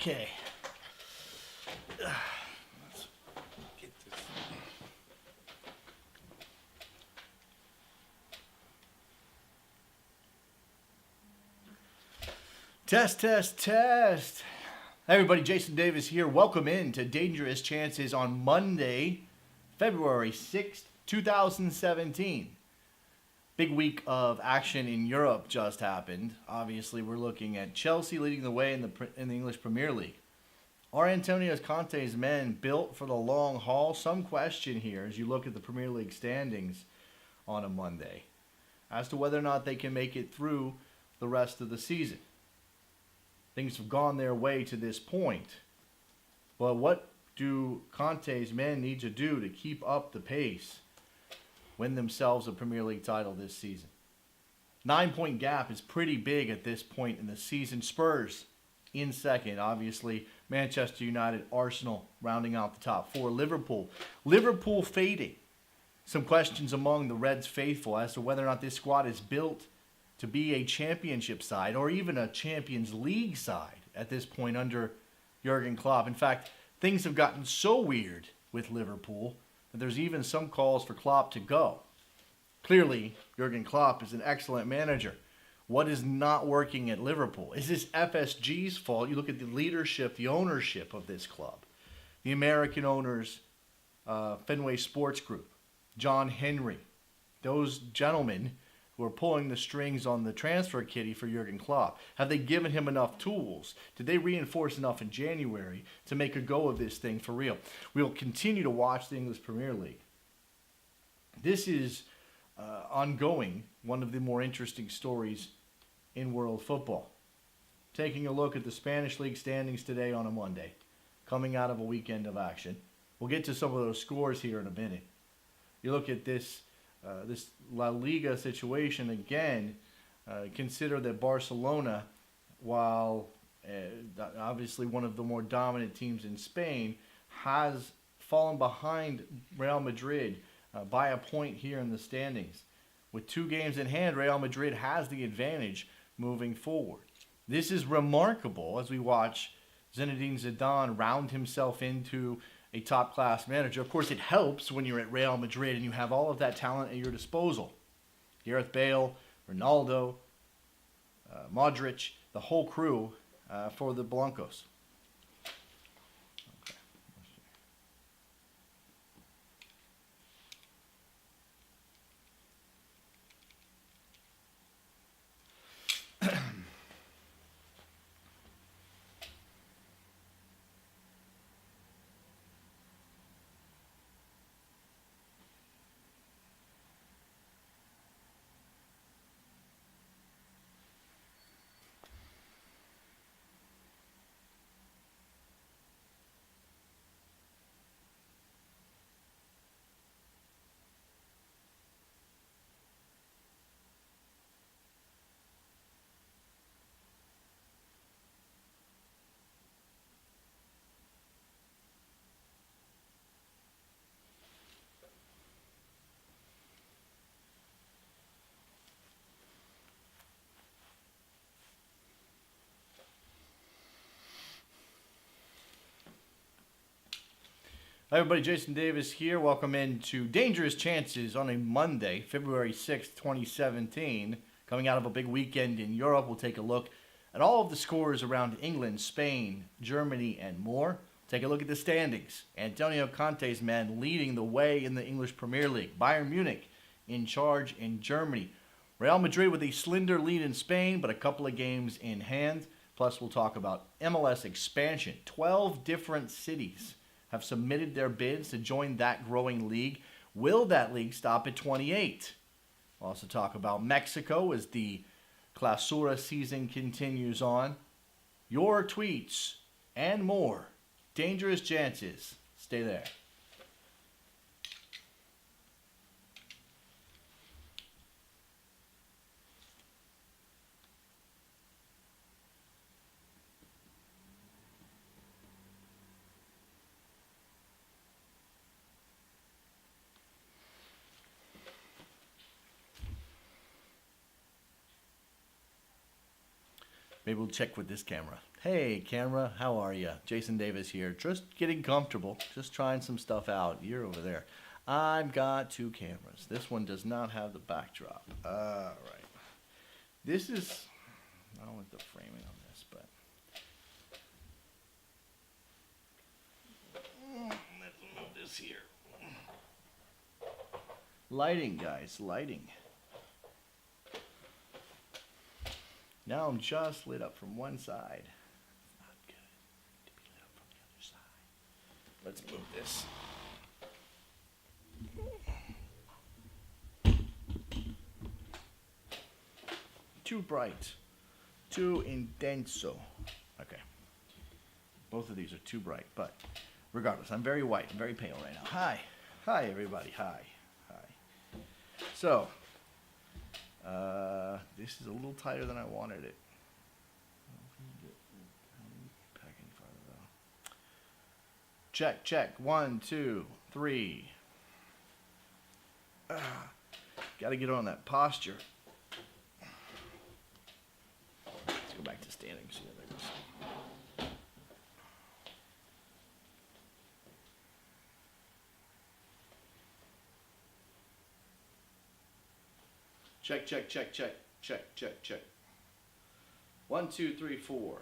Okay. Let's get this. Test, test, test. Hey everybody, Jason Davis here. Welcome in to Dangerous Chances on Monday, February 6th, 2017. Big week of action in Europe just happened. Obviously, we're looking at Chelsea leading the way in the English Premier League. Are Antonio Conte's men built for the long haul? Some question here as you look at the Premier League standings on a Monday as to whether or not they can make it through the rest of the season. Things have gone their way to this point. But what do Conte's men need to do to keep up the pace, win themselves a Premier League title this season? 9-point gap is pretty big at this point in the season. Spurs in second, obviously. Manchester United, Arsenal rounding out the top four. Liverpool fading. Some questions among the Reds faithful as to whether or not this squad is built to be a championship side or even a Champions League side at this point under Jurgen Klopp. In fact, things have gotten so weird with Liverpool that there's even some calls for Klopp to go. Clearly, Jurgen Klopp is an excellent manager. What is not working at Liverpool? Is this FSG's fault? You look at the leadership, the ownership of this club. The American owners, Fenway Sports Group, John Henry, those gentlemen who are pulling the strings on the transfer kitty for Jurgen Klopp. Have they given him enough tools? Did they reinforce enough in January to make a go of this thing for real? We'll continue to watch the English Premier League. This is ongoing, one of the more interesting stories in world football. Taking a look at the Spanish League standings today on a Monday, coming out of a weekend of action. We'll get to some of those scores here in a minute. You look at this La Liga situation again. Consider that Barcelona, while obviously one of the more dominant teams in Spain, has fallen behind Real Madrid by a point here in the standings. With 2 games in hand, Real Madrid has the advantage moving forward. This is remarkable as we watch Zinedine Zidane round himself into a top-class manager. Of course, it helps when you're at Real Madrid and you have all of that talent at your disposal. Gareth Bale, Ronaldo, Modric, the whole crew for the Blancos. Hi everybody, Jason Davis here. Welcome into Dangerous Chances on a Monday, February 6th, 2017. Coming out of a big weekend in Europe, we'll take a look at all of the scores around England, Spain, Germany, and more. Take a look at the standings. Antonio Conte's men leading the way in the English Premier League. Bayern Munich in charge in Germany. Real Madrid with a slender lead in Spain, but a couple of games in hand. Plus, we'll talk about MLS expansion. 12 different cities have submitted their bids to join that growing league. Will that league stop at 28? We'll also talk about Mexico as the Clausura season continues on. Your tweets and more. Dangerous Chances. Stay there. Maybe we'll check with this camera. Hey, camera, how are you? Jason Davis here. Just getting comfortable. Just trying some stuff out. You're over there. I've got two cameras. This one does not have the backdrop. All right. This is, I don't like the framing on this, but let's move this here. Lighting, guys, lighting. Now I'm just lit up from one side. It's not good. To be lit up from the other side. Let's move this. Too bright. Too intenso. Okay. Both of these are too bright, but regardless, I'm very white. I'm very pale right now. Hi. Hi, everybody. Hi. Hi. So, this is a little tighter than I wanted it. Check, check. 1, 2, 3. Got to get on that posture. Let's go back to standing. See how that goes. Check, check, check, check, check, check, check. 1, 2, 3, 4.